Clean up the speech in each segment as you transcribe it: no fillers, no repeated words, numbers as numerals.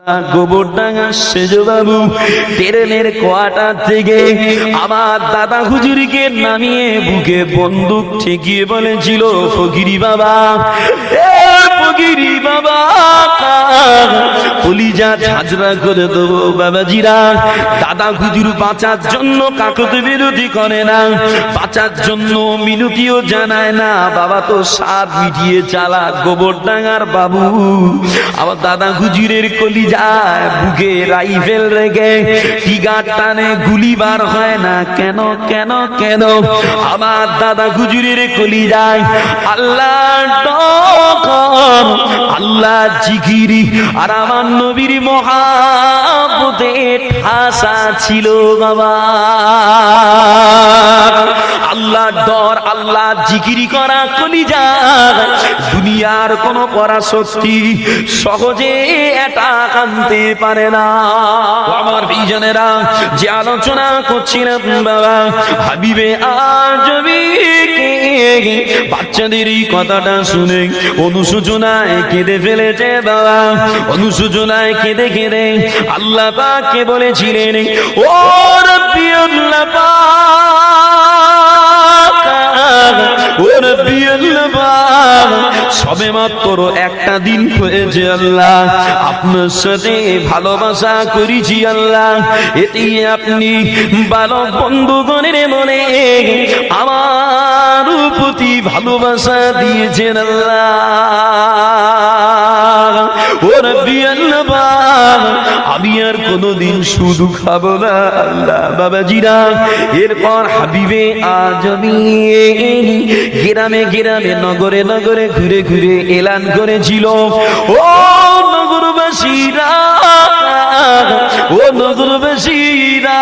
গোবরডাঙ্গা সেজবাবু ট্রেনের কোয়ার্টার থেকে আমার দাদা হুজুরকে নামিয়ে বুকে বন্দুক ঠেকিয়ে বলেছিল, ফকিরি বাবা, ফকিরি বাবা, কলিজা ঝাঁঝরা করে দেবো বাবাজিরা। দাদা হুজুর বাঁচার জন্য কাকতে বিরতি করে না, বাঁচার জন্য মিনতিও জানায় না। বাবা তো সাত মিটিয়ে চালা গোবরডাঙ্গার বাবু। আমার দাদা হুজুরের কলিজায় বুকে রাইফেল রেখে টিগার টানে গুলি বার হয় না। কেন কেন কেন? আমার দাদা হুজুরের কলিজায় আল্লাহ ডকর, আল্লাহ জিকিরি আর আমার নবীর মহাব্বতে ঠাসা ছিল বাবা। আল্লাহ ডর, আল্লাহ জিকিরি করা কলিজা দুনিয়ার কোন পরাশক্তি সহজে এটা আনতে পারে না। আমার বিজনেরা যে আলোচনা করছিলাম বাবা, হাবিবে আজমি বাচ্চাদের এই কথাটা শুনে অনুশোচনায় কেঁদে ফেলেছে বাবা। অনুশোচনায় কেঁদে কেঁদে আল্লাহ পাককে বলেছিলেন, ও রব্বি আল্লাহ পাক, ও রব্বি আল্লাহ পাক, সবে মাত্র একটা দিন হয়েছে আল্লাহ, আপনার সাথে ভালোবাসা করেছি আল্লাহ, এতেই আপনি বালক বন্ধুগণের মনে আমার প্রতি ভালোবাসা দিয়েছেন আল্লাহ। ও রব্বি আল্লাহ পাক, আমি আর কোনদিন শুধু খাবো না আল্লাহ। বাবাজিরা, এরপর হাবিবে আজমি গ্রামে গ্রামে নগরে নগরে ঘুরে ঘুরে এলান করেছিল, ও নগরবাসীরা, ও নগরবাসীরা,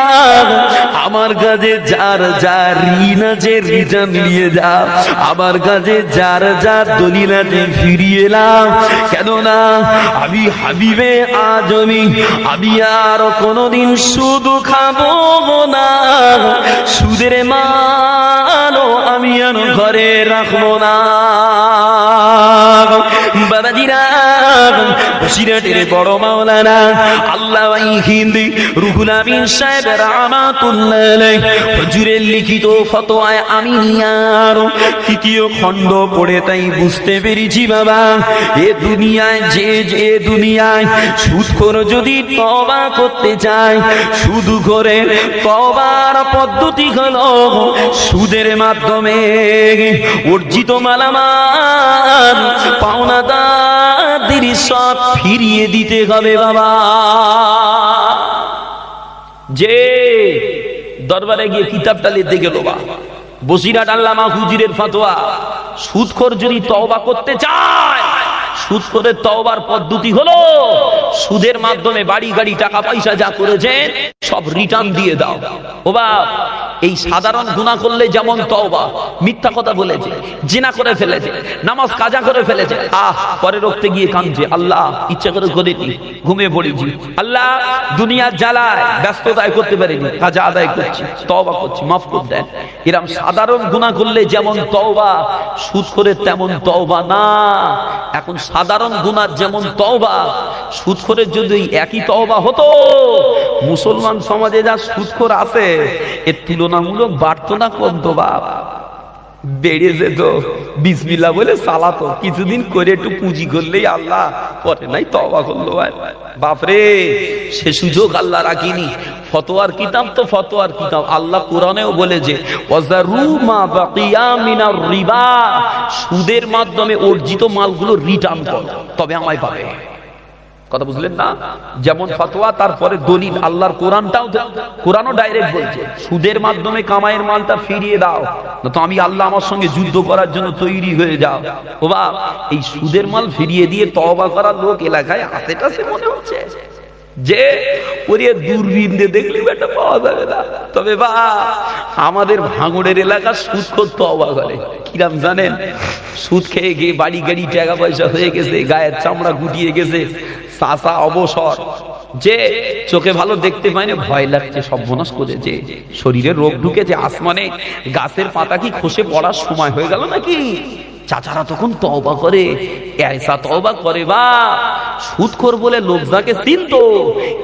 আমার কাছে যার যার ঋণ আছে রিটার্ন নিয়ে যা, আমার কাছে যার যার দলিল আছে ফিরিয়ে এলাম। কেননা আমি হাবিবে আজমি, আমি আর কোনদিন সুদ খাবো না, সুদের মালও আমি আর ঘরে রাখবো না। বাবাজিরা, বসিরহাটের বড় মাওলানা আল্লামা হিন্দি রুহুল আমিন সাহেব রাহমাতুল্লাহ আলাইহি হুজুরের লিখিত ফতোয়ায়ে আমিনিয়ার তৃতীয় খণ্ড পড়ে তাই বুঝতে পেরেছি বাবা, এ দুনিয়ায় যে দুনিয়ায় সুদখোর যদি তওবা করতে চায়, শুধু করে তওবার পদ্ধতি হলো সুদের মাধ্যমে অর্জিত মালামাল পাওনাদারদের সব ফিরিয়ে দিতে হবে বাবা। যে দরবারে গিয়ে কিতাবটা নিতে গেল বা বসিরহাট আল্লামা হুজুরের ফতোয়া, সুদখোর যদি তওবা করতে চায়, সুদখোরের তওবার পদ্ধতি হলো সুদের মাধ্যমে বাড়ি গাড়ি টাকা পয়সা যা করেছেন সব রিটার্ন দিয়ে দাও। ও বাপ, এই সাধারণ গুনাহ করলে যেমন তওবা, মিথ্যা কথা বলেছে, জিনা করে ফেলেছে, নামাজ কাজা করে ফেলেছে, পরে রক্তে গিয়ে কাঁদছে, আল্লাহ ইচ্ছা করে করিনি, ঘুমিয়ে পড়েছি, আল্লাহ দুনিয়ার জ্বালায় ব্যস্ততায় করতে পারিনি, কাজা আদায় করছি, তওবা করছি, মাফ করে দেন। এরকম সাধারণ গুনাহ করলে যেমন তওবা, সুদখোরের তেমন তওবা না। এখন সাধারণ গুনার যেমন তওবা, সুদখোরের যদি একই তওবা হতো, মুসলমান সমাজে যা সুদখোর আছে এর তুলনামূলক বাড়তো না, কমতো বাপ, বেড়ে যেত। বিসমিল্লাহ বলে চালাতো, কিছুদিন করে একটু পুঁজি করলেই আল্লাহ, পরে নাই তওবা করলো বাপরে, সে সুযোগ আল্লাহ রাখিনি। ফতোয়ার কিতাব তো ফতোয়ার কিতাব, আল্লাহ কোরআনেও বলেছে ওয়াজারু মা বাকিয়া মিনার রিবা, সুদের মাধ্যমে অর্জিত মালগুলো রিটার্ন করো, তবে আমায় পাবে। কথা বুঝলেন না? যেমন ফতোয়া তারপরে দলিল, আল্লাহর কোরআনও ডাইরেক্ট বলছে সুদের মাধ্যমে কামাইয়ের মালটা ফিরিয়ে দাও, না তো আমি আল্লাহ আমার সঙ্গে যুদ্ধ করার জন্য তৈরি হয়ে যাও। ও বাপ, এই সুদের মাল ফিরিয়ে দিয়ে তওবা করার লোক এলাকায় আশেপাশে মনে হচ্ছে যে ওরে দূরবীন দিয়ে দেখলে এটা পাওয়া যাবে না। তবে বা আমাদের ভাঙড়ের এলাকা সুদখোর তওবা করে কিরাম জানেন? সুদ খেয়ে গিয়ে বাড়ি গাড়ি টাকা পয়সা হয়ে গেছে, গায়ের চামড়া গুটিয়ে গেছে, চাচা অবসর, যে চোখে ভালো দেখতে পায় না, ভয় লাগছে সর্বনাশ করেছে, শরীরে রোগ ঢুকেছে, আসমানে গাছের পাতা কি খসে পড়ার সময় হয়ে গেল নাকি? চাচারা তখন তওবা করে, এসা তওবা করে বা সুদখোর বলে লোক যাকে চিনতো,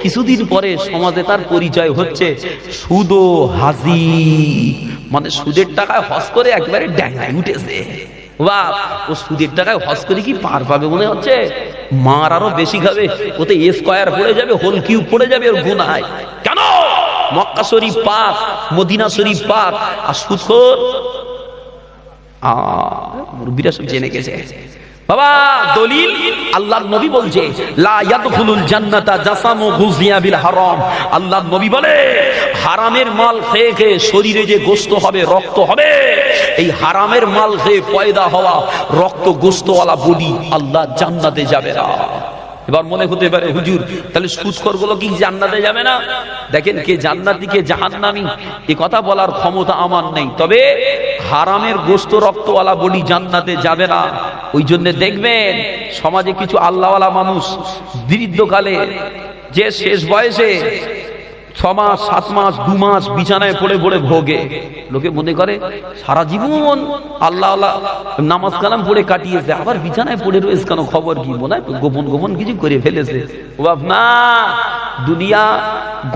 কিছুদিন পরে সমাজে তার পরিচয় হচ্ছে সুদ হাজি, মানে সুদের টাকায় হজ করে একবারে ড্যাঙ্গায় উঠেছে। বাহ, ও সুদের টাকায় হজ করে কি পার পাবে মনে হচ্ছে? মার আরো বেশি খাবে, ওতে স্কয়ার পড়ে যাবে, হোল কিউব পড়ে যাবে ওর গুনায়। কেন? মক্কা শরীফ পাক, মদিনা শরীফ পাক, আর সুদখোর মুরব্বিরা সব জেনে গেছে। বাবা দলিল, আল্লাহর নবী বলছে লা ইয়াদখুলুল জান্নাতা জাসামু গুযিয়া বিল হারাম। আল্লাহর নবী বলে হারামের মাল খেয়ে খেয়ে শরীরে যে গোশত হবে, রক্ত হবে, এই হারামের মাল খেয়ে পয়দা হওয়া রক্ত গোশতওয়ালা বডি আল্লাহ জান্নাতে যাবে না। এবার মনে হতে পারে হুজুর তাহলে সুদখোর গুলো কি জান্নাতে যাবে না? দেখেন, কে জান্নাতি কে জাহান্নামী এই কথা বলার ক্ষমতা আমার নেই, তবে হারামের গোশত রক্তওয়ালা বডি জান্নাতে যাবে না। ওই জন্য দেখবেন সমাজে কিছু আল্লাহওয়ালা মানুষ বৃদ্ধকালে যে শেষ বয়সে 6 মাস 7 মাস 2 মাস বিছানায় পড়ে পড়ে ভোগে, লোকে মনে করে সারা জীবন আল্লাহ আল্লাহ নামাজ কালাম পড়ে কাটিয়েছে, আবার বিছানায় পড়ে রয়েছে কেন, খবর কি? মনে হয় গোপন গোপন কিছু করে ফেলেছে। ও বাপ না, দুনিয়া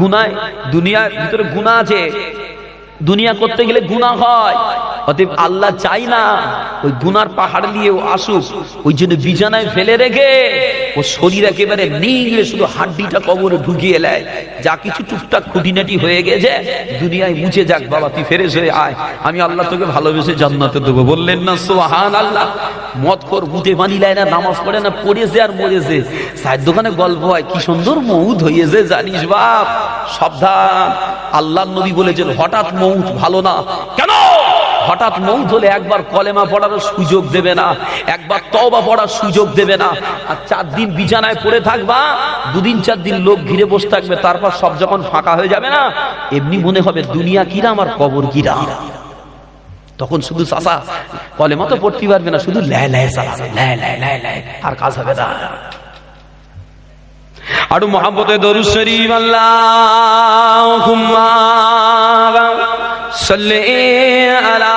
গুনায়, দুনিয়ার ভিতরে গুনাহ আছে, দুনিয়া করতে গেলে গুনাহ হয়। অতএব আল্লাহ চাই না ওই গুনার পাহাড় নিয়ে ও আসুক, ওই জন্য বিছানায় ফেলে রেখে ও শরীর একেবারে নিয়ে শুধু হাড্ডিটা কবরে ঢুকিয়ে নেয়, যা কিছু টুকটাক খুঁটিনাটি হয়ে গেছে দুনিয়ায় মুছে যাক, বাবা তুই ফেরেশ হয়ে আয়, আমি আল্লাহ তোকে ভালোবেসে জান্নাতে দেবো। বললেন না সুবহানাল্লাহ? মদখোর মুতে পানি লাই না, নামাজ পড়ে না, পড়েছে আর মরেছে। চায়ের দোকানে গল্প হয় কি সুন্দর মউত হয়েছে জানিস বাপ, সাবধান। আল্লাহর নবী বলেছেন হঠাৎ মউত ভালো না। কেন? হঠাৎ মউত হলে একবার কলেমা পড়ার সুযোগ দেবে না, একবার তওবা পড়ার সুযোগ দেবে না, আর 4 দিন বিছানায় পড়ে থাকবা, 2 দিন 4 দিন লোক ঘিরে বসে থাকবে, তারপর সব যখন ফাঁকা হয়ে যাবে না, এমনি মনে হবে দুনিয়া কিরাম আর কবর কিরাম। তখন শুধু চাচা কলেমা তো পড়তে পারবে না, শুধু লা লা চালাবে, লা লা লা লা, আর কাজ হবে না। আরো মুহাব্বতে দরুদ শরীফ আল্লাহুম্মা সাল্লি আলা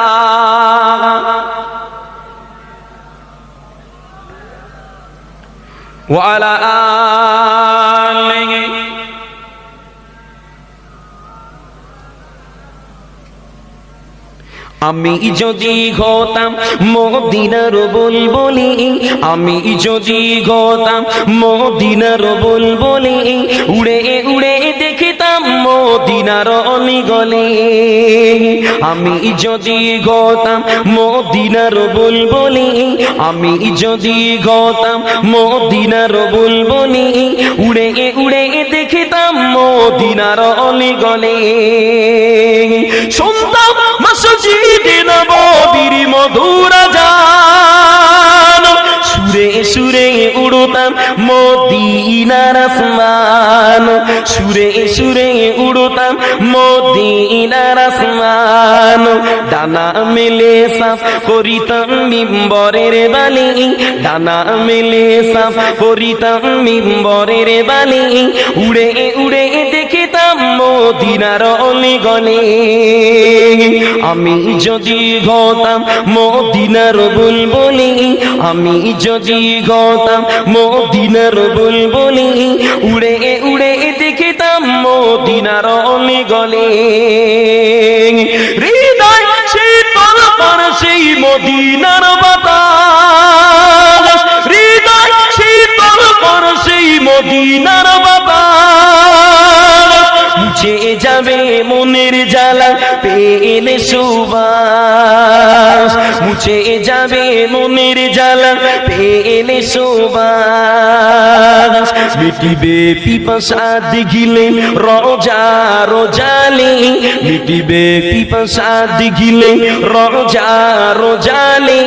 ওয়া আলা আলিহি আমি যদি হতাম মদিনার বুলবুলি, আমি যদি হতাম মদিনার বুলবুলি, উড়ে উড়ে দেখতাম মদিনার অলিগলি। আমি যদি হতাম মদিনার বুলবুলি, আমি যদি হতাম মদিনার বুলবুলি, উড়ে উড়ে দেখতাম মদিনার অলিগলি। শুনতাম মসজিদে নববীর মধুর আযান, সুরে সুরে উড়তাম মদিনার আসমান, সুরে সুরে উড়তাম মদিনার আসমান। ডানা মেলে সাফ করিতাম মিম্বরের বালি, ডানা মেলে সাফ করিতাম মিম্বরের বালি, উড়ে উড়ে দেখতাম মদিনার অলিগলি। আমি যদি হতাম মদিনার বুলবুলি, আমি যদি হতাম মদিনার বুলবুলি, উড়ে উড়ে দেখতাম মদিনার অলিগলি। হৃদয় শীতল করে সেই মদিনার বাতাস, হৃদয় শীতল করে সেই মদিনার বাতাস, মুছে যাবে মনের জ্বালা পেলে সুবাস, মুছে যাবে মনের জ্বালা পেলে সুবাস। মিটিবে পিপাসা দিঘিলে রোজা রোজালি, মিটিবে পিপাসা দিঘিলে রোজা রোজালি,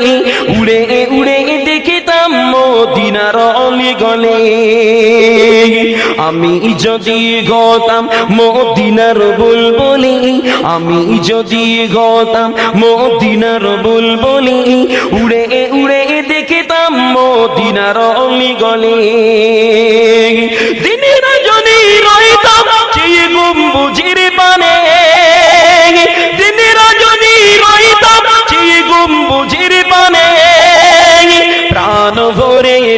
উড়ে উড়ে দেখতাম মদিনার অলিগলি। আমি যদি হতাম মদিনার বুলবুলি, আমি যদি হতাম মদিনার বুলবুলি, উড়ে উড়ে দেখতাম মদিনার অলিগলি। দিনে রজনী রইতাম সেই গম্বুজের পানে, দিনে রজনী রইতাম সেই গম্বুজের পানে,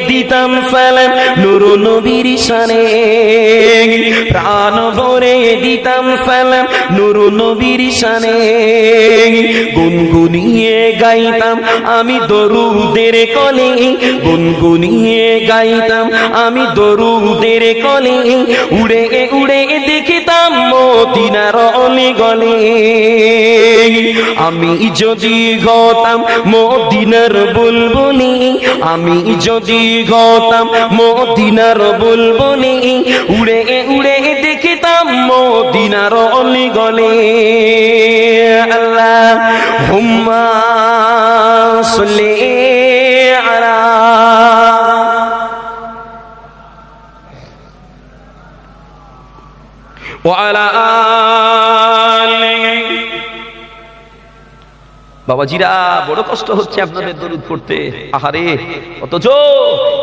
দিতাম সালাম নূর নবীর শানে, প্রাণ ভরে দিতাম সালাম নূর নবীর শানে, গুনগুনিয়ে গাইতাম আমি দরুদের কলে, গুনগুনিয়ে গাইতাম আমি দরুদের কলে, উড়ে উড়ে দেখিতাম মদিনার অলি গলে। আমি যদি হতাম মদিনার বুলবুলি, আমি যদি হতাম মদিনার বুলবুলি, উড়ে উড়ে দেখিতাম মদিনার অলি গলে। আল্লাহুম্মা সাল্লি আলা ওয়া আলা আলিহি। বাবাজিরা, বড় কষ্ট হচ্ছে আপনাদের দরুদ পড়তে, আহারে। অথচ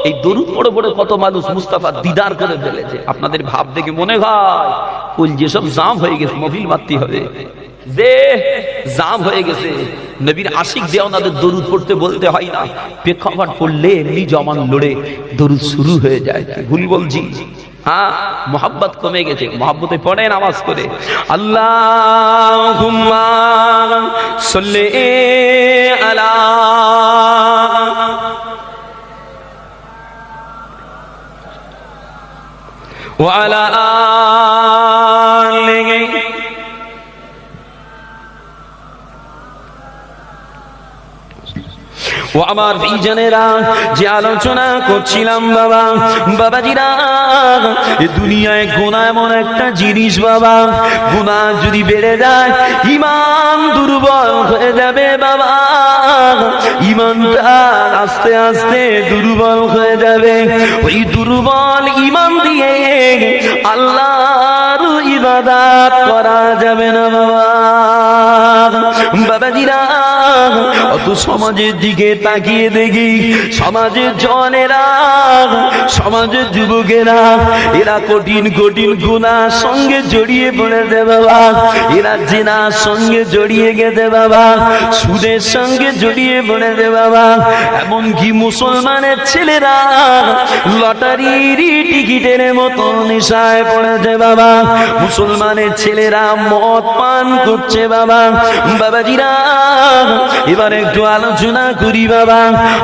এই দরুদ পড়ে পড়ে কত মানুষ মুস্তাফা দিদার করে ফেলেছে। আপনাদের ভাব দেখে মনে হয় কুল যেসব জাম হয়ে গেছে, মফিল মারতে হবে, যে জাম হয়ে গেছে। নবীর আশিক দেওয়ানাদের দরুদ পড়তে বলতে হয় না, প্রেক্ষাপট পড়লে এমনি জমান লড়ে দরুদ শুরু হয়ে যায়। ভুল বলছি? হ্যাঁ, মোহাব্বত কমে গেছে। মোহাব্বতে পড়ে নামাজ করে আল্লাহুম্মা সাল্লি আলা ওয়া আলা আলিহি। ও আমার ভাইজানেরা, যে আলোচনা করছিলাম বাবা, বাবাজিরা, এই দুনিয়ায় গুনাহ এমন একটা জিনিস বাবা, গুনাহ যদি বেড়ে যায় ঈমান দুর্বল হয়ে যাবে বাবা, ঈমানটা আস্তে আস্তে দুর্বল হয়ে যাবে। ওই দুর্বল ঈমান দিয়ে আল্লাহর ইবাদত করা যাবে না বাবা। বাবাজিরা, অত সমাজের দিকে তাকিয়ে দেখি, সমাজের জনেরা, সমাজের যুবকেরা, এরা কঠিন কঠিন গুনার সঙ্গে জড়িয়ে পড়েছে বাবা, এরা জিনার সঙ্গে জড়িয়ে গেছে বাবা, সুদের সঙ্গে জড়িয়ে পড়েছে বাবা। এমনকি মুসলমানের ছেলেরা লটারির টিকিটের মতো নেশায় পড়েছে বাবা, মুসলমানের ছেলেরা মদ পান করছে বাবা। বাবাজিরা, এবার একটু আলোচনা করি বাবা।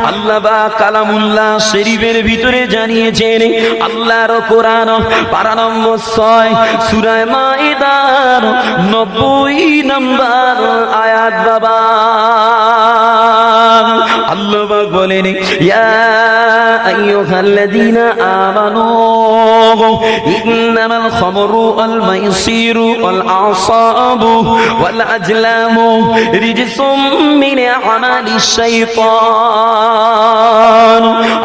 আল্লাহ বা কালামুল্লাহ শরীফের ভিতরে জানিয়েছেন, আল্লাহর কোরআন পারা নম্বর 6 সূরা মাইদার 90 নম্বর আয়াত বাবা। আল্লাহ পাক বলেন, ইয়া আইয়ুহাল্লাযীনা আমানু ইন্নামাল খামরু ওয়াল মাইসিরু ওয়াল আসাবু ওয়াল আজলামু রিজসুম মিন আমালিশ শাইতান।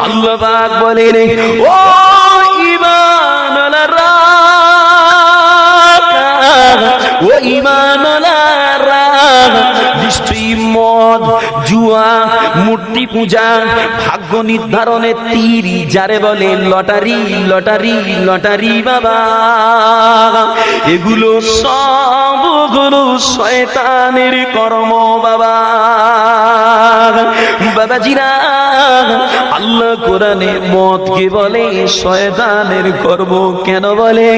আল্লাহ পাক বলেন, ও ঈমানওয়ালারা, ও ঈমানওয়ালারা, নিশ্চয়ই মদ, জুয়া, মূর্তি পূজা, ভাগ্য নির্ধারণের তীর যারে বলে লটারি, লটারি, লটারি বাবা, এগুলো সবগুলো শয়তানের কর্ম বাবা। বাবাজিরা, আল্লাহ কোরআনে মদকে বলে শয়তানের কর্ম। কেন বলে?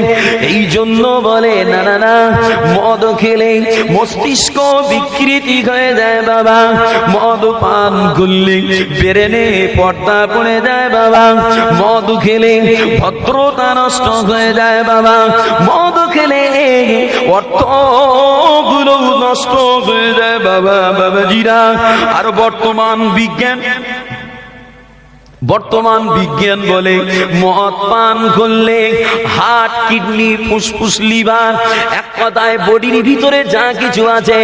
এই জন্য বলে, না না না, মদ খেলে মস্তিষ্ক বিকৃতি হয়ে যায় বাবা, মদ পান করলে ব্রেনে পর্দা পড়ে যায় বাবা, মদ খেলে ভদ্রতা নষ্ট হয়ে যায় বাবা, মদ খেলে অর্থগুলো নষ্ট হয়ে যায় বাবা। বাবাজিরা, আর বর্তমান বিজ্ঞান বলে মদ পান করলে হার্ট, কিডনি, ফুসফুস, লিভার, এক কথায় বডির ভিতরে যা কিছু আছে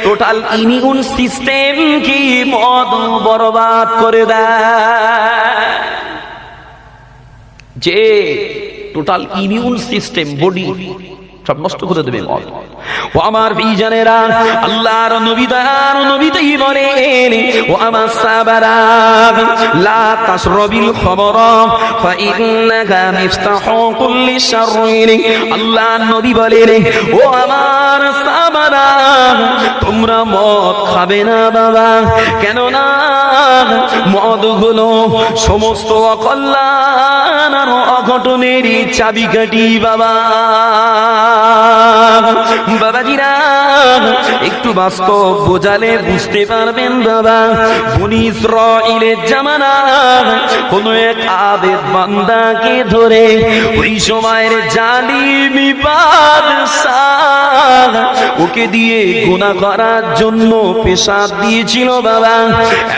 টোটাল ইমিউন সিস্টেম কি মদ বরবাদ করে দেয়। যে টোটাল ইমিউন সিস্টেম বডি সব নষ্ট করে দেবে মদ। ও আমার বিজানেরা, আল্লাহর নবী দয়ার নবীতেই বলেন, ও আমার সাহাবারা, লা তাশরাবিল খামরা ফাইন্নাহা মিফতাহু কুল্লি শাররিন। আল্লাহর নবী বলেন, ও আমার সাহাবারা, তোমরা মদ খাবে না বাবা, কেন না মদ হলো সমস্ত অকল্যাণ আর অঘটনেরই চাবিকাঠি বাবা। বাবাজিরা, একটু বাস্তব বোঝালে বুঝতে পারবেন বাবা। বনী ইসরাঈলের জামানা কোন এক আবেদ বান্দাকে ধরে ওই সময়ের জালিমি বাদশাহ ওকে দিয়ে গুনাহ করার জন্য পেশাব দিয়েছিল বাবা।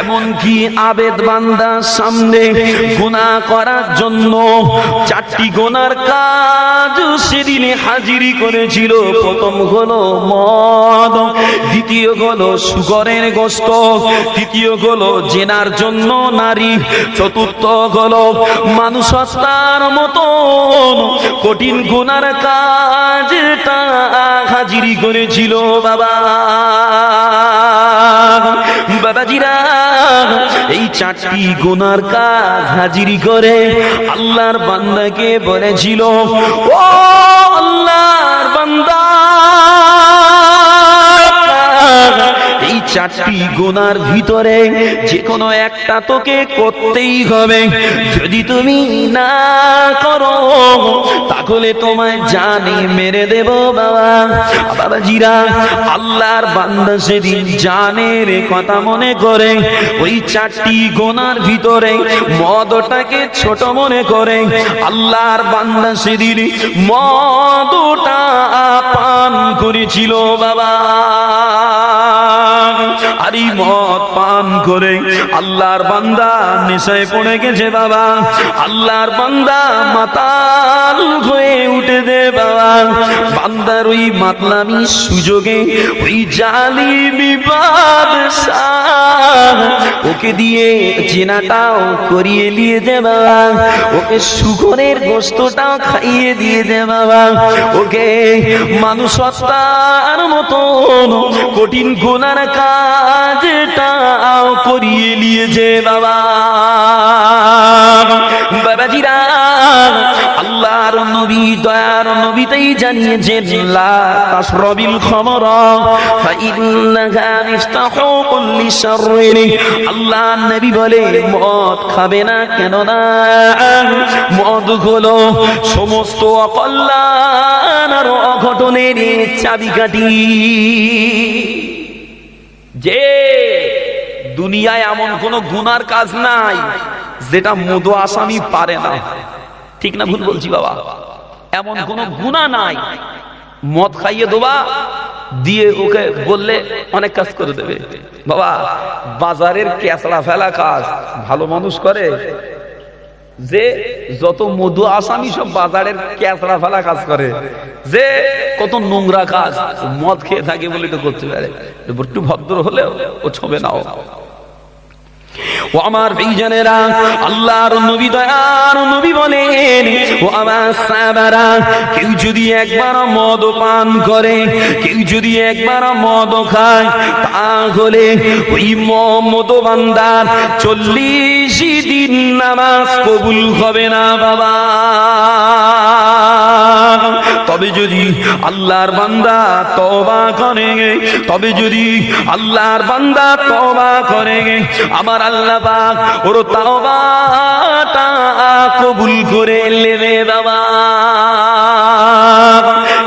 এমনকি আবেদ বান্দার সামনে গুনাহ করার জন্য 4টি গুনার কাজ সেদিনে হাজিরি করেছিল। প্রথম হলো মদ, দ্বিতীয় হলো শুকরের গোশত, তৃতীয় হলো জেনার জন্য নারী, চতুর্থ হলো মানুষ হত্যার মতো কঠিন গুনার কাজটা হাজিরি করেছিল বাবা। বাবাজিরা, এই 4টি গুনার কাজ হাজিরি করে আল্লাহর বান্দাকে বলেছিল, ও আল্লাহর বান্দা, এই 4টি গুনার ভিতরে যে কোনো একটা তোকে করতেই হবে। যদি তুমি না করো তাহলে তোমায় জানে মেরে দেব বাবা। বাবাজিরা, আল্লাহর বান্দা সেদিন জানের কথা মনে করে ওই 4টি গুনার ভিতরে মদটাকে ছোট মনে করে আল্লাহর বান্দা সেদিন মদটা পান করেছিল বাবা। আর এই মদ পান করে আল্লাহর বান্দা নেশায় পড়ে গেছে বাবা। আল্লাহর বান্দা মাতাল হয়ে উঠে দে বাবা। বান্দার ওই মাতলামি সুযোগে ওই জালিমি বাদশাহ ওকে দিয়ে জিনাটাও করিয়ে নিয়ে দে বাবা, ওকে শুকরের গোশতটাও খাইয়ে দিয়ে দে বাবা, ওকে মানুষ হত্যার মতো কঠিন গুনার কাজটাও করিয়ে নিয়েছে বাবা। বাবাজিরা, আল্লাহর নবী দয়ার নবীতেই জানিয়েছেন, লা তাশরাবিল খামরা ফাইন্নাহা মিফতাহু কুল্লি শাররিন। আল্লাহর নবী বলে, মদ খাবে না, কেন না মদ হলো সমস্ত অকল্যাণ আর অঘটনের চাবিকাঠি। যে দুনিয়ায় এমন কোন গুনার কাজ নাই যেটা মদ আসামি পারে না। ঠিক না ভুল বলছি বাবা? এমন কোন গুনাহ নাই। মদ খাইয়ে দেবা, দিয়ে ওকে বললে অনেক কাজ করে দেবে বাবা। বাজারের কেঁচড়া ফেলা কাজ ভালো মানুষ করে, যে যত মধু আসামি সব বাজারের কেঁচড়া ফেলা কাজ করে, যে কত নোংরা কাজ মদ খেয়ে থাকে বলে তো করতে পারে। একটু ভদ্র হলেও ও ছবে নাও। ও আমার ভাইজানেরা, আল্লাহর নবী দয়ার নবী বলেন, ও আমার সাহাবারা, কেউ যদি একবার মদ পান করে, কেউ যদি একবার মদ খায়, তাহলে ওই মদ বান্দার 40 দিন নামাজ কবুল হবে না বাবা। তবে যদি আল্লাহর বান্দা তওবা করে, তবে যদি আল্লাহর বান্দা তওবা করে, আমার আল্লাহ পাক ওর তওবাটা কবুল করে নেবে বাবা।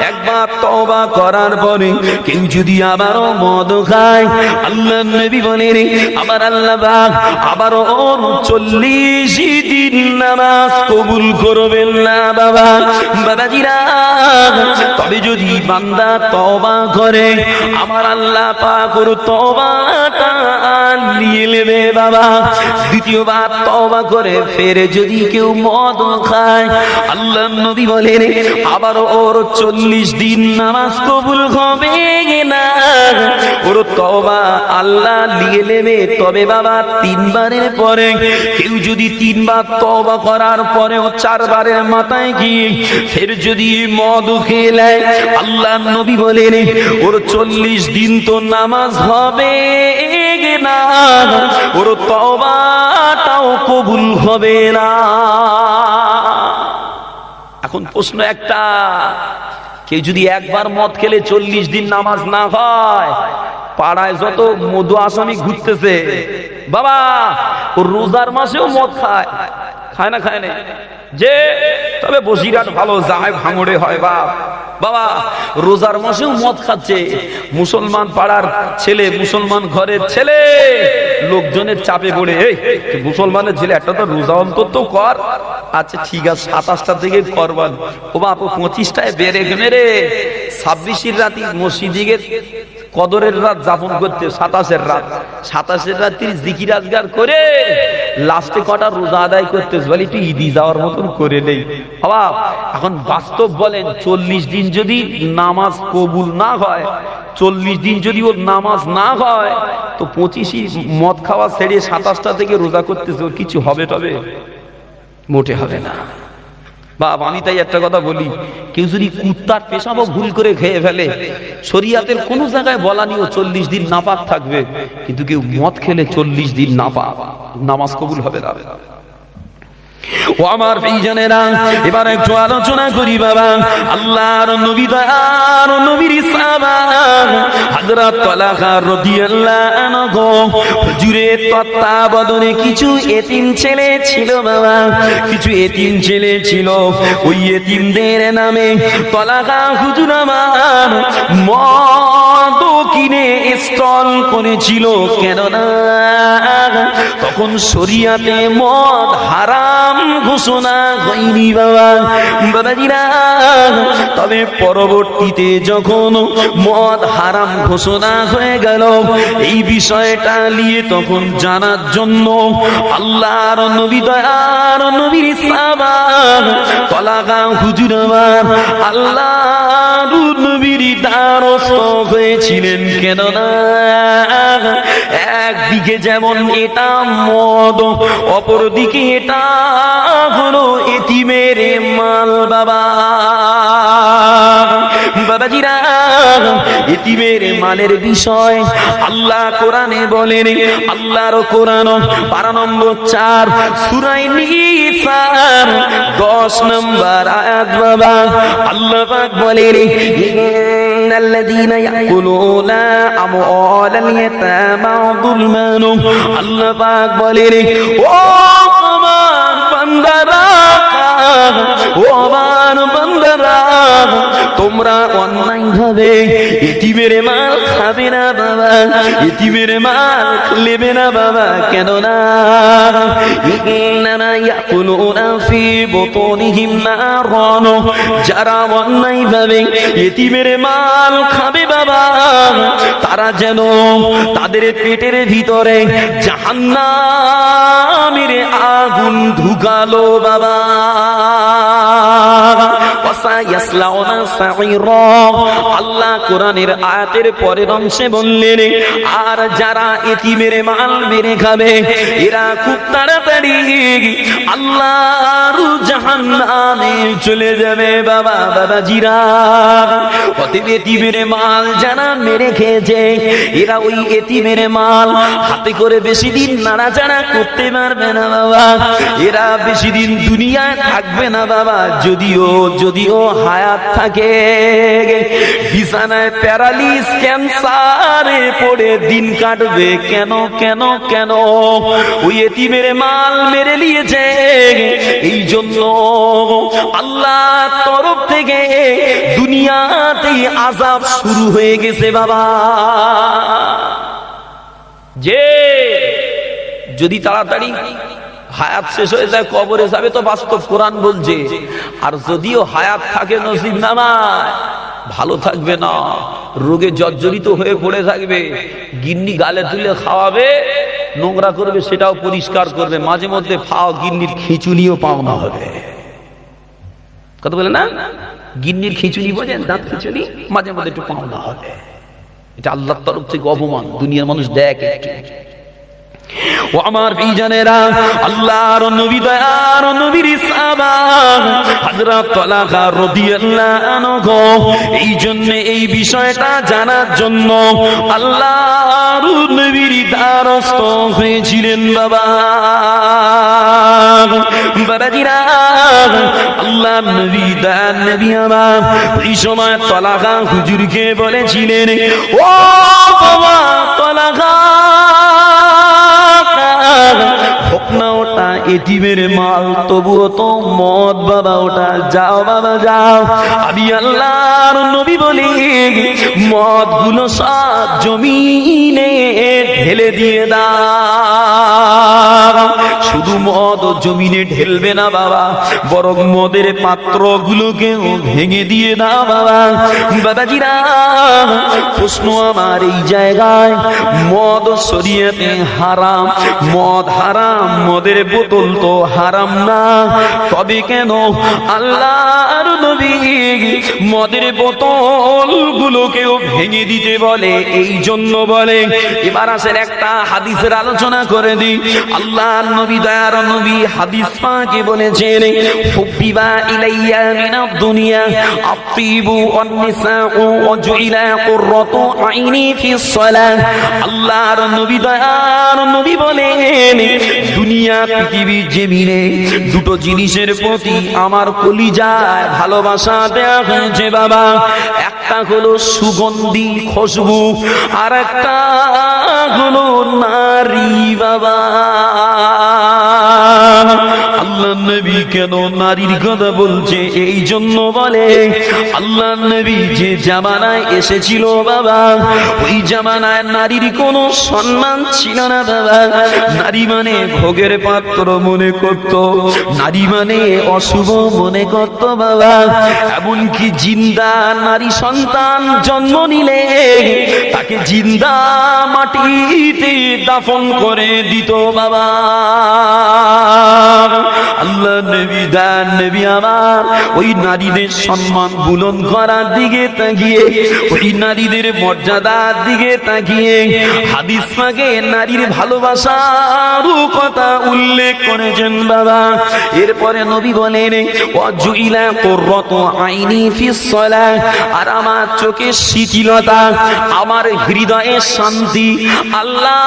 একবার তওবা করার পরে কেউ যদি আবারও মদ খায়, আল্লাহর নবী বলেন, আমার আল্লাহ পাক আবারও ওর 40 দিন নামাজ কবুল করবেন না বাবা। বাবাজিরা, তবে যদি বান্দা তওবা করে, আমার আল্লাহ পাক ওর তওবাটা নিয়ে নেবে বাবা। দ্বিতীয়বার তওবা করে ফের যদি কেউ মদ খায়, আল্লাহর নবী বলেন, আবার ওর 40 দিন নামাজ নামাজ কবুল হবে না, ওর তওবা আল্লাহ নিয়ে নেবে। তবে বাবা 3 বারের পরে কেউ যদি 3 বার তওবা করার পরেও 4 বারের মাথায় গিয়ে ফের যদি মদ খেলে, আল্লাহ নবী বলেন ওর 40 দিন তো নামাজ হবে না, ওর তওবাটাও কবুল হবে না। এখন প্রশ্ন একটা, কেউ যদি একবার মদ খেলে 40 দিন নামাজ না হয়, পাড়ায় যত মধু আসামি ঘুরতেছে বাবা, ও রোজার মাসেও মদ খায়, খায় না খায় না? যে তবে বসিরহাট ভালো যায়, ভাঙড়ে হয় বাপ বাবা, রোজার মাসেও মদ খাচ্ছে। মুসলমান পাড়ার ছেলে, মুসলমান ঘরের ছেলে, লোকজনের চাপে পড়ে, এই মুসলমানের ছেলে একটা তো রোজা অন্তত কর। আচ্ছা ঠিক আছে, 27টা থেকে করবান। ও বাপ 25টায় বেড়ে মেরে 26 রাতি মসজিদে কদরের রাত যাপন করতে, 27 রাত, 27 রাত্রির জিকির আজগার করে লাস্টে কটা রোজা আদায় করতে বলি তুই ঈদি যাওয়ার মতন করে নেই বাবা। এখন বাস্তব বলেন, 40 দিন যদি নামাজ কবুল না হয়, 40 দিন যদি ওর নামাজ না হয়, তো 25ই মদ খাওয়া ছেড়ে 27টা থেকে রোজা করতেছে, ওর কিছু হবে তবে মোটে হবে না বাবা। আমি তাই একটা কথা বলি, কেউ যদি কুত্তার পেশাবও ভুল করে খেয়ে ফেলে, শরিয়াতের কোন জায়গায় বলা নেই ও 40 দিন নাপাক থাকবে, কিন্তু কেউ মদ খেলে 40 দিন নাপাক, নামাজ কবুল হবে না। ও আমার ভাইজানেরা, এবার একটু আলোচনা করি বাবা। আল্লাহর নবী আর নবীর সাহাবা হযরত তালহা রাদিয়াল্লাহু আনহু, হুজুরের তত্ত্বাবধানে কিছু এতিম ছেলে ছিল বাবা, কিছু এতিম ছেলে ছিল। ওই এতিমদের নামে তালহা হুজুর আমার মদ কিনে স্টল করেছিল। কেননা তখন শরিয়াতে মদ হারাম ঘোষণা হয়নি বাবা, বাবাজিরা। তবে পরবর্তীতে যখন মদ হারাম ঘোষণা হয়ে গেল, এই বিষয়টা নিয়ে তখন জানার জন্য আল্লাহর নবী দয়ার নবীর সাহাবা তালহা হুজুর আমার আল্লাহর নবীর দ্বারস্থ হয়েছিলেন। কেননা একদিকে যেমন এটা মদ, অপরদিকে এটা হলো এতিমের মাল বাবা, বাবাজিরা। এতিমের মালের বিষয় আল্লাহ কোরআনে বলেন, আল্লাহর কোরআন পারা নম্বর 4 সূরা নিসার 10 নম্বর আয়াত বাবা, আল্লাহ পাক বলেন ইন্নাল্লাযীনা ইয়াকুলুনা আমওয়ালাল ইয়াতামা যুলমান। আল্লাহ পাক বলেন ও আমার বান্দারা, ও আমার বান্দারা, তোমরা অন্যায় ভাবে এতিমের মাল খাবে না বাবা, এতিমের মাল নেবে না বাবা। কেননা ইন্নামা ইয়াকুলুনা ফি বুতুনিহিম নারান, যারা অন্যায় ভাবে এতিমের মাল খাবে বাবা, তারা যেন তাদের পেটের ভিতরে জাহান্নামের আগুন ঢুকালো বাবা। আল্লাহ কোরআনের আয়াতের পরের অংশে বললেন, আর যারা এতিমের মাল মেরে খাবে, এরা খুব তাড়াতাড়ি আল্লাহর জাহান্নামে চলে যাবে বাবা, বাবাজিরা। অতএব এতিমের মাল যারা মেরে খেয়েছে, এরা ওই এতিমের মাল হাতে করে বেশি দিন নাড়াচাড়া করতে পারবে না বাবা, এরা বেশি দিন দুনিয়ায় থাকবে না বাবা। যদিও হায়াত থাকে, বিছানায় প্যারালিস ক্যান্সারে পড়ে দিন কাটবে। কেন কেন কেন? ওই এতিমের মাল মেরে নিয়েছে। এই জন্য আল্লাহ তরফ থেকে দুনিয়াতেই আযাব শুরু হয়ে গেছে বাবা। যে যদি তাড়াতাড়ি হায়াত শেষ হয়ে যায়, কবরে যাবে, তো বাস্তব কোরআন বলছে। আর যদিও হায়াত থাকে নসিব নামায়, ভালো থাকবে না, রোগে জর্জরিত হয়ে পড়ে থাকবে। গিন্নি গালে তুলে খাওয়াবে, নোংরা করবে, সেটাও পরিষ্কার করবে। মাঝে মধ্যে ফাও গিন্নির খিচুনিও পাওনা হবে, কথা বলে না? গিন্নির খিচুড়ি বোঝেন, দাঁত খিচুড়ি, মাঝে মাঝে একটু পাওনা হবে, এটা আল্লাহর তরফ থেকে অপমান। দুনিয়ার মানুষ দেখ একটু। ও আমার ভাইজানেরা, আল্লাহর নবী দয়ার নবীর সাহাবা হযরত তালহা রাদিয়াল্লাহু আনহু এই জন্য এই বিষয়টা জানার জন্য আল্লাহর নবীর দ্বারস্থ হয়েছিলেন। বাবা বাবাজিরা, আল্লাহর নবী দয়ার নবী আমার এই সময় তালহা হুজুরকে বলেছিলেন, ও বাবা তালহা, হোক না ওটা এতিমের মাল, তবুও তো মদ বাবা, ওটা যাও বাবা যাও। আমি আল্লাহর নবী বলি মদ গুলো সব জমিনে ঢেলে দিয়ে দাও। শুধু মদ ও জমিনে ঢেলবে না বাবা, বরং মদের পাত্র গুলোকেও ভেঙে দিয়ে দাও বাবা। বাবাজিরা, প্রশ্ন আমার এই জায়গায়, মদ শরীয়তে হারাম, মদ হারাম, মদের বোতল তো হারাম না, তবে কেন আল্লাহর নবী মদের বোতল গুলোকেও ভেঙে দিতে বলে? এই জন্য বলে। এবার আসেন একটা হাদিসের আলোচনা করে দিই। আল্লাহর নবী দয়ার নবী হাদিস পাকে বলেছেন, হুব্বিবা ইলাইয়া মিনাদ দুনিয়া আত্তিবু ওয়ান নিসাউ ওয়া জুইলা কুররাতু আইনি ফিস সালাহ। আল্লাহর নবী দয়ার নবী বলেন, দুনিয়া পৃথিবী জমিনে দুটো জিনিসের প্রতি আমার কলিজায় ভালোবাসা দেয়া হয়েছে বাবা। একটা হলো সুগন্ধি খুশবু, আর একটা হলো নারী বাবা। আল্লাহ নবী কেন নারীর কথা বলছে? এই জন্য বলে, আল্লাহ নবী যে জামানায় এসেছিল বাবা, ওই জামানায় নারীর কোনো সম্মান ছিল না বাবা। নারী মানে ভোগের পাত্র মনে করত, নারী মানে অশুভ মনে করত বাবা। এমনকি জিন্দা নারী সন্তান জন্ম নিলে তাকে জিন্দা মাটিতে দাফন করে দিত বাবা। আল্লাহ নবী দান নবী আমার ওই নারীদের সম্মান বুলন্দ করার দিকে তাকিয়ে, ওই নারীদের মর্যাদার দিকে তাকিয়ে হাদিস পাকে নারীর ভালোবাসার কথা উল্লেখ করেছেন বাবা। এরপরে নবী বলেন, ওয়াজুইলা কুররাতু আইনি ফিস সালাহ, আর আমার চোখের শীতলতা, আমার হৃদয়ের শান্তি আল্লাহ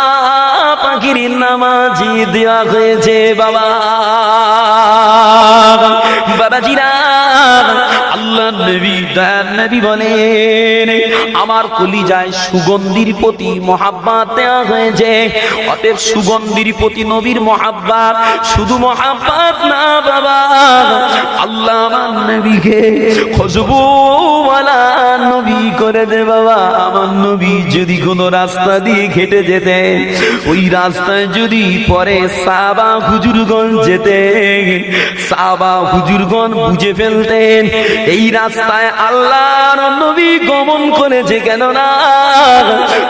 পাকের নামাজে দেওয়া হয়েছে বাবা। বাবাজিরা, আল্লাহ নবী দয়ার নবী বলেন, আমার কলিজায় সুগন্ধির প্রতি মহাব্বত দেওয়া হয়েছে। অতএব সুগন্ধির প্রতি নবীর মহাব্বত শুধু মহাব্বত না বাবা, আল্লাহ আমার নবীকে খুশবুওয়ালা নবী করে দে বাবা। আমার নবী যদি কোনো রাস্তা দিয়ে হেঁটে যেতেন, ওই রাস্তায় যদি পরে সাহাবা হুজুরগণ যেতেন, সাহাবা হুজুরগণ বুঝে ফেলতেন এই রাস্তায় আল্লাহর নবী গমন করেছে, কেন না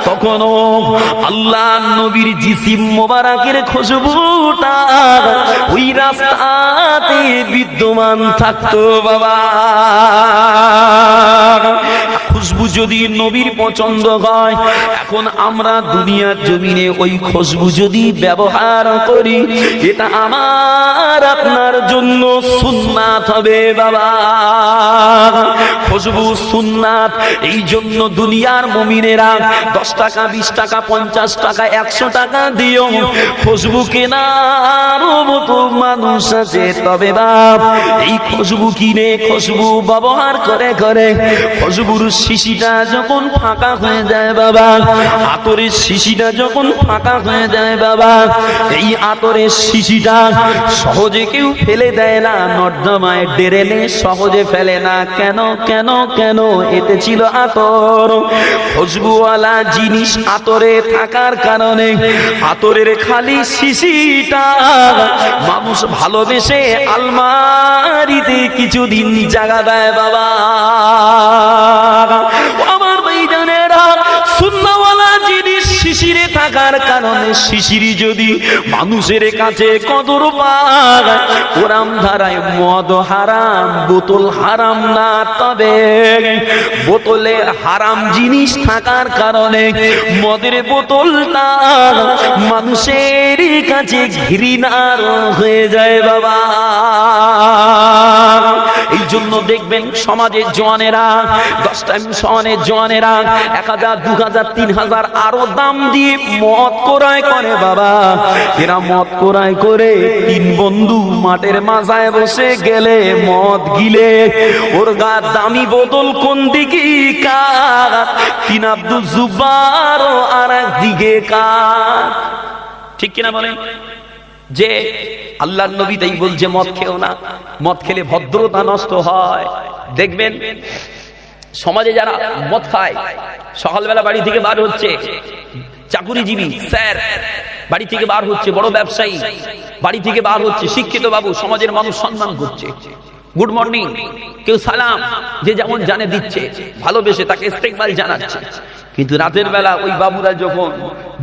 তখনও আল্লাহর নবীর জিসিম মোবারকের খুশবুটা ওই রাস্তাতে বিদ্যমান থাকতো বাবা। খুশবু যদি নবীর পছন্দ হয়, এখন আমরা দুনিয়ার জমিনে ওই খুশবু যদি ব্যবহার করি, এটা আমার আপনার জন্য সুন্নাত হবে বাবা। খুশবু সুন্নাত, এই জন্য দুনিয়ার মুমিনেরা 10 টাকা 20 টাকা 50 টাকা 100 টাকা দিও খুশবু কেনার মতো মানুষ আছে। তবে বাপ, এই খুশবু কিনে খুশবু ব্যবহার করে করে খুশবুর শিশিটা যখন ফাঁকা হয়ে যায় বাবা, আতরের শিশিটা যখন ফাঁকা হয়ে যায় বাবা, এই আতরের শিশিটা সহজে কেউ ফেলে দেয় না, নর্দমায় ডেরেলে সহজে ফেলে না। কেন কেন কেন? এতে ছিল আতর। খুশবুওয়ালা জিনিস আতরে থাকার কারণে আতরের খালি শিশিটা মানুষ ভালোবেসে আলমারিতে কিছুদিন জায়গা দেয় বাবা। আমার ভাইজানেরা, সুন্নাহওয়ালা জিনিস শিশিরে থাকার কারণে শিশিরি যদি মানুষের কাছে কদর পায়, কোরআন ধারায় মদ হারাম, বোতল হারাম না, তবে বোতলে হারাম জিনিস থাকার কারণে মদের বোতলটা মানুষের কাছে ঘৃণার হয়ে যায় বাবা। এই জন্য দেখবেন সমাজের জওয়ানেরা, 10 টাইম সমাজের জওয়ানেরা 1000, 2000, 3000 আরো দাম দিয়ে মদ ক্রয় করে বাবা। এরা মদ ক্রয় করে 3 বন্ধু মাঠের মাঝায় বসে গেলে মদ গিলে ওর গা দামি বোতল কোন দিকে কার, 3 আব্দুল জুব্বার আর একদিকে কার, ঠিক কিনা বলেন? যে আল্লাহর নবী তাই বলছে মদ খেও না, মদ খেলে ভদ্রতা নষ্ট হয়। দেখবেন সমাজে যারা মদ খায়, সকালবেলা বাড়ি থেকে বার হচ্ছে চাকুরিজীবী স্যার, বাড়ি থেকে বার হচ্ছে বড় ব্যবসায়ী, বাড়ি থেকে বার হচ্ছে শিক্ষিত বাবু, সমাজের মানুষ সম্মান করছে, গুড মর্নিং, কেউ সালাম যে যেমন জানে দিচ্ছে, ভালোবেসে তাকে ইস্তেকবাল জানাচ্ছে। কিন্তু রাতের বেলা ওই বাবুরা যখন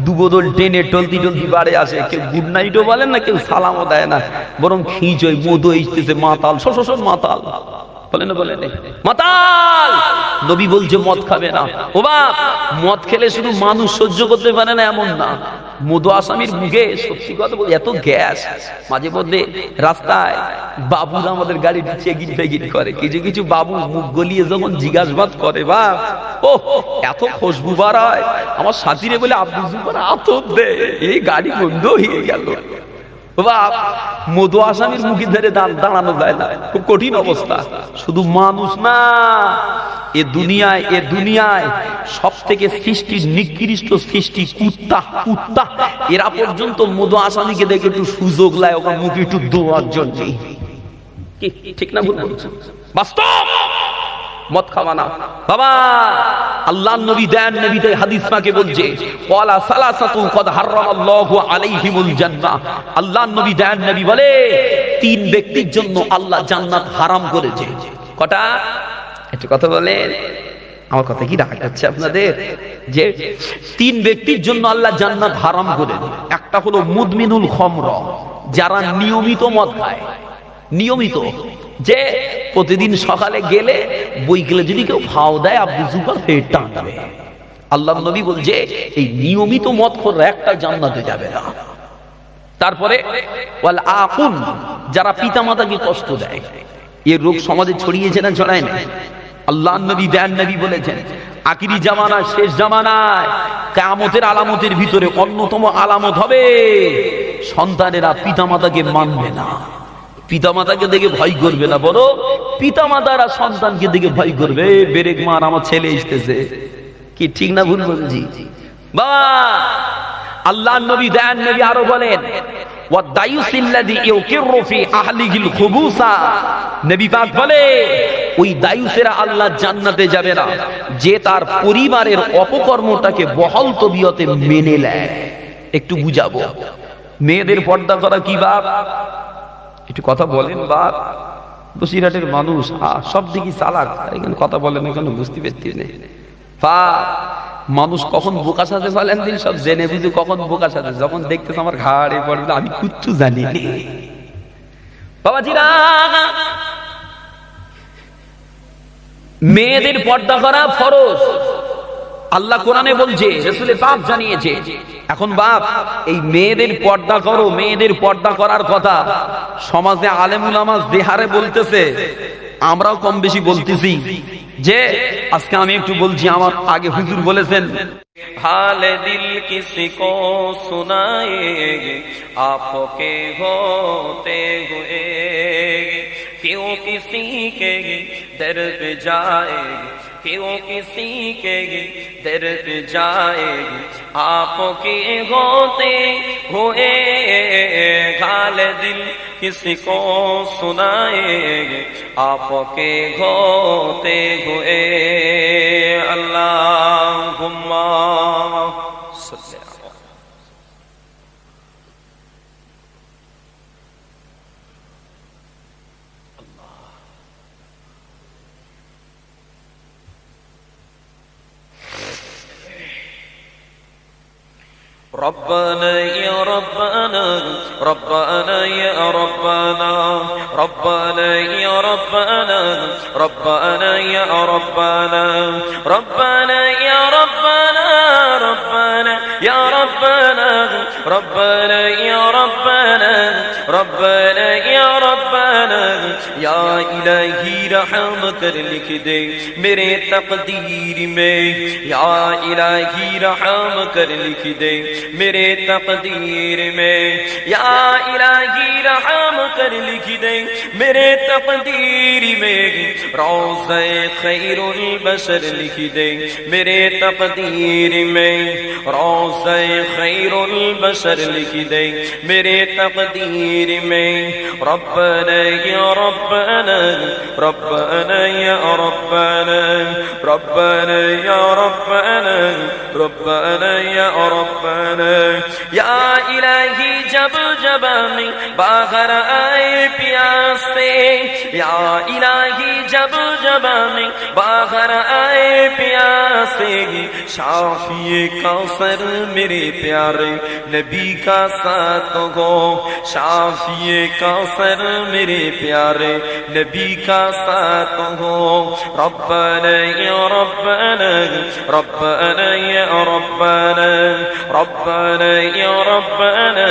2 বোতল টেনে টলতি টলতি বাড়ে আসে, কেউ গুড নাইটও বলেন না, কেউ সালামও দেয় না, বরং খিঁচই মধু ইসতেছে মাতাল, শোষণ মাতাল বলেন না, বলেন মাতাল। নবী বলছে মদ খাবে না। ও বাপ, মদ খেলে শুধু মানুষ সহ্য করতে পারে না এমন না, মধু আসামির মুখে সত্যি কথা বলে এত গ্যাস, মাঝে মধ্যে রাস্তায় বাবুরা আমাদের গাড়ি চেকিং ফেকিং করে, কিছু কিছু বাবু মুখ গলিয়ে যখন জিজ্ঞাসাবাদ করে বাপ, ও এত খুশবু বার হয়, আমার সাথীরে বলে আব্দুল জুব্বার আতর দে, এই গাড়ি বন্ধ হয়ে গেল। বাপ, মধু আসামির মুখে ধরে দাঁড়ানো যায় না, খুব কঠিন অবস্থা। শুধু মানুষ না, এ দুনিয়ায় সব থেকে সৃষ্টি নিকৃষ্ট সৃষ্টি কুত্তা, এরা পর্যন্ত মধু আসামিকে দেখে একটু সুযোগ লায় ওখানে মুখে একটু দোয়ার জন্য, ঠিক না ভুল বলছি? বাস্তব মদ খাওয়া না বাবা। আল্লাহর নবী দেন, নবী তাই হাদিস পাকে বলছে ওয়ালা সালাসাতু কদ হারামাল্লাহু আলাইহিমুল জান্নাহ। আল্লাহর নবী দেন, নবী বলে 3 ব্যক্তির জন্য আল্লাহ জান্নাত হারাম করেছে। কটা? একটু কথা বলেন, আমার কথা কি রাগ হচ্ছে আপনাদের? যে 3 ব্যক্তির জন্য আল্লাহ জান্নাত হারাম করেছে। একটা হলো মুদমিনুল খামর, যারা নিয়মিত মদ খায়, নিয়মিত, যে প্রতিদিন সকালে গেলে বইগুলো যদি কেউ ভাও দেয় আব্দুল জুব্বার পেট টানবে। আল্লাহর নবী বলছে এই নিয়মিত মদখোররা একটা জান্নাতে যাবে না। তারপরে ওয়াল আকুন, যারা পিতামাতাকে কষ্ট দেয়, এই রোগ সমাজে ছড়িয়েছে না ছড়ায় না? আল্লাহর নবী দেন, নবী বলেছেন আখিরি জামানায়, শেষ জামানায় কিয়ামতের আলামতের ভিতরে অন্যতম আলামত হবে সন্তানেরা পিতামাতাকে মানবে না, পিতামাতাকে দেখে ভয় করবে না, বড় পিতামাতারা সন্তানকে দেখে ভয় করবে, বেরেক মার আমার ছেলে এসেছে, কি ঠিক না ভুল বলছি বাবা? আল্লাহর নবী দেন, নবী আরো বলেন ওয়াদায়ুসিল্লাযী ইউকিরু ফি আহলিহিল খুবুসা, নবী পাক বলে ওই দায়ুসেরা আল্লাহ জান্নাতে যাবে না যে তার পরিবারের অপকর্মটাকে বহাল তবিয়তে মেনে নেয়। একটু বুঝাবো, মেয়েদের পর্দা করা কি বাপ? একটু কথা বলেন বাপ। বসিরহাটের মানুষ সব দিকে চালাক, এখানে কথা বলেন এখানে বুঝতে পারছি না। মানুষ কখন বোকা সাজে বলেন দিন, সব জেনে বুঝে কখন বোকা সাজে, যখন দেখতেছে আমার ঘাড়ে পড়বে আমি কিচ্ছু জানি বাবাজিরা। মেয়েদের পর্দা করা ফরজ, আল্লাহ কোরআনে বলছে, রাসূলে পাক জানিয়েছে। এখন বাপ, এই মেয়েদের পর্দা করো, মেয়েদের পর্দা করার কথা সমাজে আলেম উলামা দেহারে বলতেছে, আমরাও কম বেশি বলতেছি। যে আজকে আমি একটু বলছি, আমার আগে হুজুর বলেছেন হালে দিল কিসি কো সুনায়েগে আপকে হোতে হুয়ে क्यों किसी के दर पे जाएगी, क्यों किसी के दर पे जाएगी, आपके होते हुए हाल दिल किसी को सुनाएगे, आपके होते हुए। अल्लाहुम्मा सल्ली अला ربنا يا ربنا ربنا يا ربنا ربنا يا ربنا ربنا يا ربنا ربنا يا ربنا ربنا يا ربنا ربنا يا ربنا ربنا يا ربنا یا الہی رحم کر لکھ دے میرے تقدیر میں یا الہی رحم کر لکھ دے میرے تقدیر میں یا الہی رحم کر لکھ دے میرے تقدیر میں روضہ خیر البشر لکھ دے میرے تقدیر میں روضہ خیر البشر لکھ دے میرے تقدیر میں ربنا یا ربنا ربنا یا ربنا ربنا یا ربنا ربنا یا ربنا یا الہی جب جب میں باہر آئے پیاس سے یا الہی جب جب میں باہر آئے پیاس سے شافی کوثر میرے پیارے نبی کا ساتھ ہو شافی کوثر میرے پیارے نبی کا ساتھ ہو ربنا یا ربنا ربنا یا ربنا ربنا یا ربنا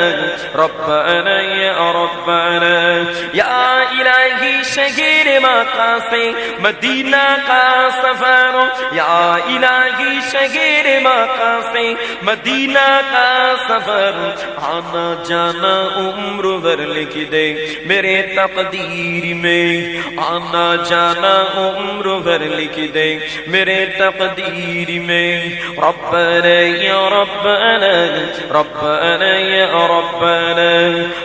ربنا یا ربنا یا الہی شہر مکہ سے مدینہ کا سفر یا الہی شہر مکہ سے مدینہ کا سفر آنا جانا عمر بھر لکھ دے میرے تقدیر میں آنا جانا عمر بھر لکھ دے میرے تقدیر میں ربنا یا ربنا ربنا یا ربنا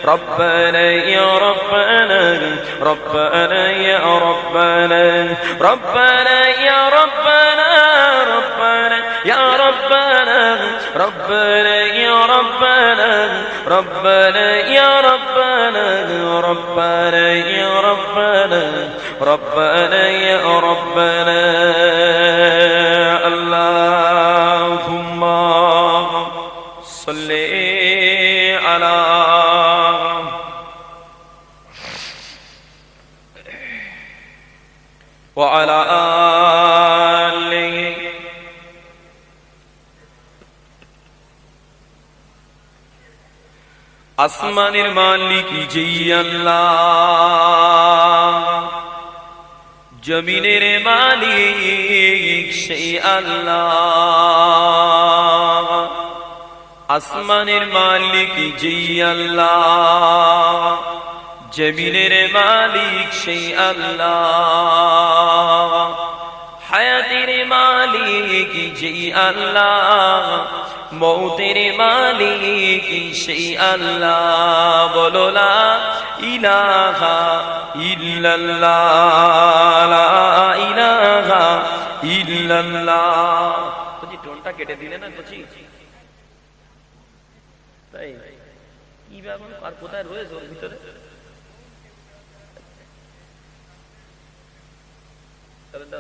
ربنا یا ربنا ربنا یا ربنا ربنا یا ربنا ربنا یا ربنا ربنا یا ربنا ربنا یا ربنا ربنا یا ربنا ربنا یا ربنا اللهم صل على وعلى آله আসমানের মালিক যেই আল্লাহ জমিনের মালিক সেই আল্লাহ আসমানের মালিক যেই আল্লাহ জমিনের মালিক সেই আল্লাহ হায়াতের মালিক যেই আল্লাহ মৌতের মালিক সেই আল্লাহ বলো লা ইলাহা ইল্লাল্লাহ লা ইলাহা ইল্লাল্লাহ বুঝি টোনটা কেটে দিলে না বুঝি তাই কি ব্যাপার আর কোথায় রয়েছে ওর ভিতরে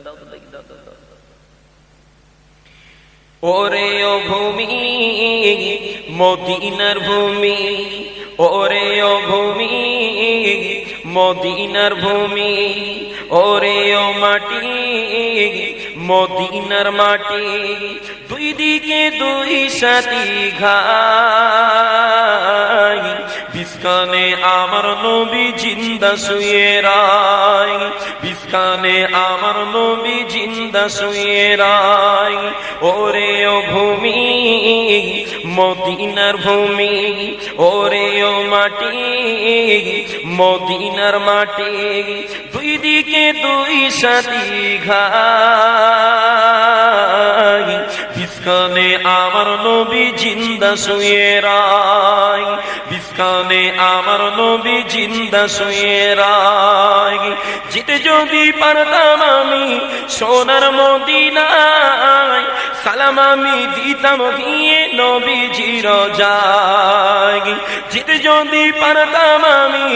দাও তো দেখি দাও দাও ওরে ও ভূমি মদিনার ভূমি ওরে ও ভূমি মদিনার ভূমি ওরে ও মাটি মদিনার মাটি দুই দিকে দুই সাথী ঘাই বিস্কানে আমার নবী জিন্দা শুয়ে রাই বিস্কানে আমার নবী জিন্দা শুয়ে রাই ওরে ও ভূমি মদিনার ভূমি ওরে ও মাটি মদিনার মাটি দুই দিকে দুই সাথী ঘাই বিস্কানে আমার নবী জিন্দা শুয়ে রাই বিস্কানে আমার নবী জিন্দা শুয়ে রাই যেতে যদি পারতাম আমি সোনার মদিনায় সালাম আমি দিতাম গিয়ে নবীজির রোজায় যেতে যদি পারতাম আমি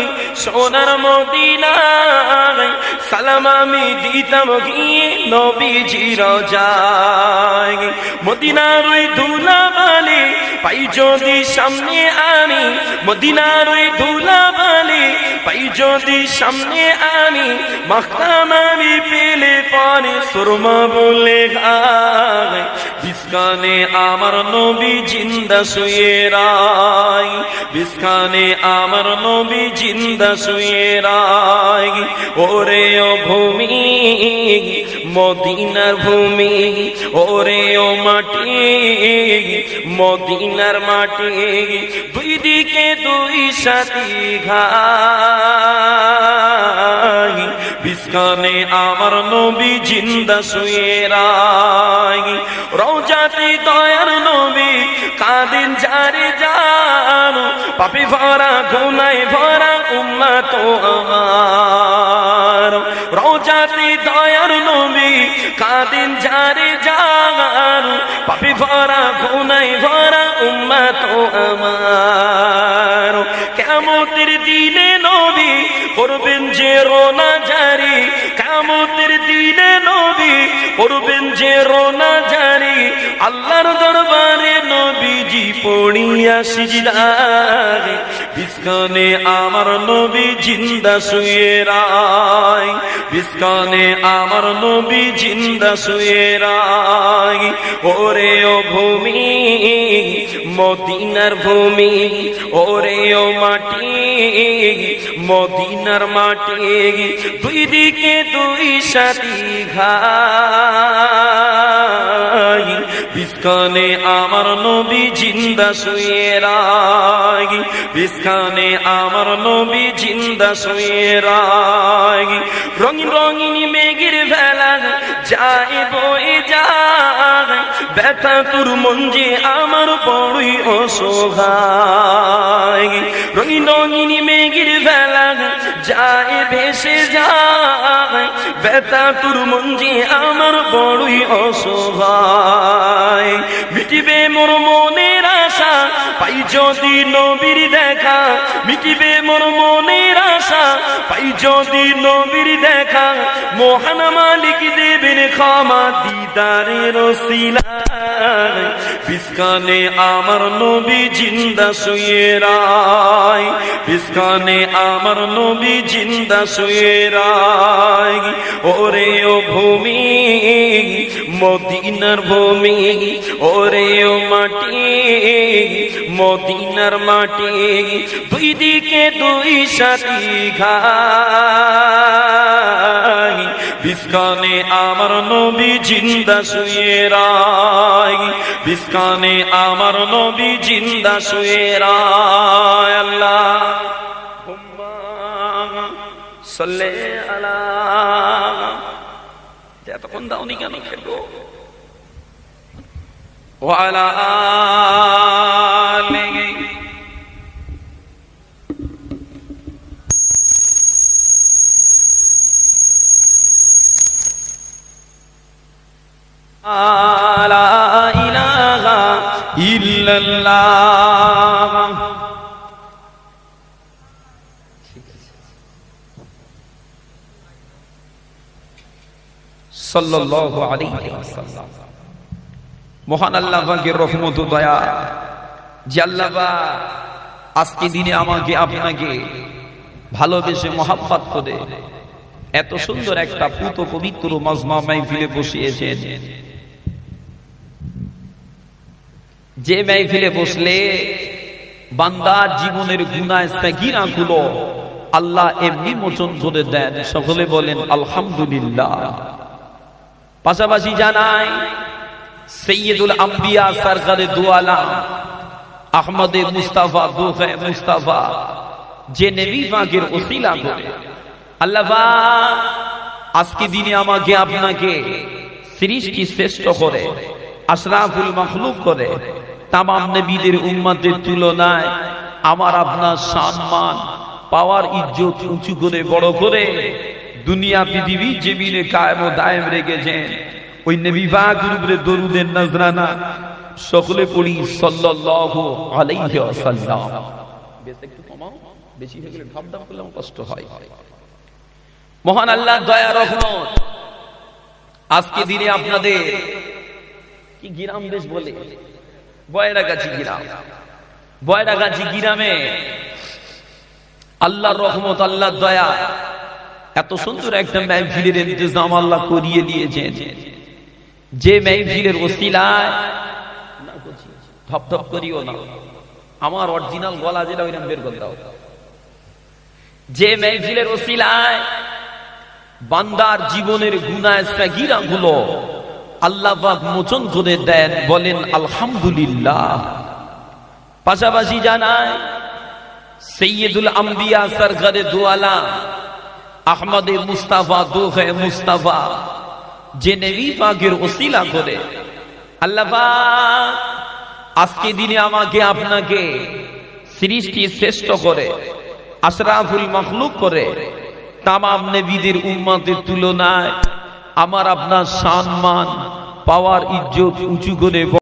সোনার মদিনায় সালাম আমি দিতাম গিয়ে নবীজির রওজায় মদিনার ওই ধুলাবালি পাই যদি সামনে আনি মদিনার ওই ধুলাবালি পাই যদি সামনে আনি মাখতাম আমি পেলে পরে সুরমা বলে গায় বিস্কানে আমার নবী জিন্দা শুয়ে রায় বিস্কানে আমার নবী জিন্দা শুয়ে রায় ওরে ও ভূমি মদিনার ভূমি ওরে ও মাটি মদিনার মাটি দুই দিকে দুই সাথী ঘাই বিস্কানে আমার নবী জিন্দা শুয়ে রায় রওজাতে দয়ার নবী কাঁদেন যারে জান পাপে ভরা গুনায় ভরা উম্মত আমার রওজাতে দয়ার নবী কাঁদেন যারে জান পাপে ভরা গুনায় ভরা উম্মত আমার কিয়ামতের দিনে নবী করবেন যে রোনা জারি কিয়ামতের দিনে নবী করবেন যে রোনা জারি আল্লাহর দরবারে নবীজি পড়িয়া সিজদায় বিস্কানে আমার নবী জিন্দা শুয়ে রায় বিস্কানে আমার নবী জিন্দা শুয়ে রায় ওরে ও ভূমি মদিনার ভূমি ওরে ও মাটি মদিনার মাটি দুই দিকে দুই সাথী ঘাই বিস্কানে আমার নবী জিন্দা শুয়ে রায় বিস্কানে আমার নবী জিন্দা শুয়ে রায় রঙিন রঙিন মেঘের ভেলা যায় বয়ে যায় ব্যথা তোর মন যে আমার বড়ই অসহায় রঙিন রঙিন মেঘের ভেলা যায় ভেসে যায় ব্যথা তোর মন যে আমার বড়ই অসহায় মিটিবে মোর মনের আশা পাই যদি নবীর দেখা মিটিবে মোর মনের আশা পাই যদি নবীর দেখা মহান মালিক দেবেন ক্ষমা দিদারের ওসিলায় বিস্কানে আমার নবী জিন্দা শুয়ে রায় বিস্কানে আমার নবী জিন্দা শুয়ে রায় ওরে ও ভূমি মদিনার ভূমি ওরে ও মাটি মদিনার মাটি দুই দিকে দুই সাথী ঘাই বিস্কানে আমার নবী জিন্দা শুয়ে রায় বিস্কানে আমার নবী জিন্দা শুয়ে রায় আল্লাহ সাল্লি আলা এতক্ষণ দাওনি কেন খেলো ওয়ালা আলিহি লা ইলাহা ইল্লাল্লাহ সাল্লাল্লাহু আলাইহি ওয়াসাল্লাম। মহান আল্লাহ পাকের রহমত ও দয়া যে আল্লাহ পাক আজকে দিনে আমাকে আপনাকে ভালোবেসে মহব্বত করে এত সুন্দর একটা পুত পবিত্র মাজমা মাহফিলে বসিয়েছেন, যে মাহফিলে বসলে বান্দার জীবনের গুনাহ সাগীরা গুলো আল্লাহ এমনি মোচন করে দেন। সকলে বলেন আলহামদুলিল্লাহ। পাশাপাশি জানাই সৈয়দুল আম্বিয়া সরকারে দু আলম আহমদে মুস্তাফা দোহে মুস্তাফা যে নবী পাকের ওসিলা করে আল্লাহ পাক আজকে দিনে আমাকে আপনাকে সৃষ্টি শ্রেষ্ঠ করে আশরাফুল মাখলুক করে তামাম নবীদের উম্মতের তুলনায় আমার আপনার সম্মান পাওয়ার ইজ্জত উঁচু করে বড় করে দুনিয়া পৃথিবী জমিনে কায়েম ও দায়েম রেখেছেন। ওই নবী পাকের উপরে দরুদের নজরানা সকলে পড়ি সাল্লাল্লাহু আলাইহি ওয়াসাল্লাম। বেশ একটু কমাও, বেশি হয়ে গেলে ধাপ ধাপ করলে আমার কষ্ট হয়। মহান আল্লাহ দয়া রহমত। আজকে দিনে আপনাদের কি গ্রাম বেশ বলে বয়রাগাছি গ্রাম, বয়রাগাছি গ্রামে আল্লাহর রহমত, আল্লাহর দয়া, এত সুন্দর একটা মাহফিলের ইন্তজাম আল্লাহ করিয়ে দিয়েছেন। যে মাহফিলের ওসিলায় ধপ ধপ করিও না, আমার অরিজিনাল গলা যেটা ওইরকম বের করে দাও। যে মাহফিলের ওসিলায় বান্দার জীবনের গুনাহ সাগীরা গুলো আল্লাহ পাক মোচন করে দেন, বলেন আলহামদুলিল্লাহ। পাশাপাশি জানায় সৈয়দুল আম্বিয়া সরকারে দু আলম আহমদে মুস্তাফা দোহে মুস্তাফা, যে নবী পাকের ওসিলা করে আল্লাহ পাক আজকে দিনে আমাকে আপনাকে সৃষ্টি শ্রেষ্ঠ করে আশরাফুল মাখলুক করে তামাম নবীদের উম্মতের তুলনায় আমার আপনার সম্মান পাওয়ার ইজ্জত উঁচু করে